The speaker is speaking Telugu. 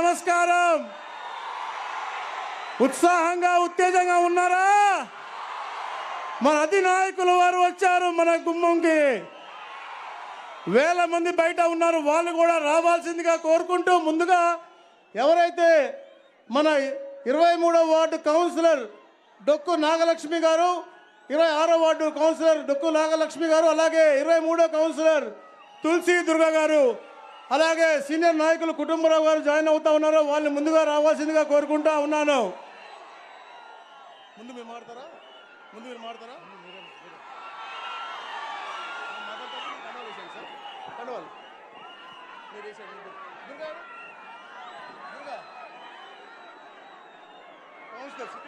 నమస్కారం. ఉత్సాహంగా ఉత్తేజంగా ఉన్నారా? మన అధినాయకులు వారు వచ్చారు మన గుమ్మంకి. వేల మంది బయట ఉన్నారు, వాళ్ళు కూడా రావాల్సిందిగా కోరుకుంటూ, ముందుగా ఎవరైతే మన 23వ వార్డు కౌన్సిలర్ డొక్కు నాగలక్ష్మి గారు, 26వ వార్డు కౌన్సిలర్ డొక్కు నాగలక్ష్మి గారు, అలాగే 23వ కౌన్సిలర్ తులసి దుర్గా గారు, అలాగే సీనియర్ నాయకులు కుటుంబరావు గారు జాయిన్ అవుతా ఉన్నారు. వాళ్ళని ముందుగా రావాల్సిందిగా కోరుకుంటా ఉన్నాను. ముందు మీరు మాడతారా? కౌన్సిలర్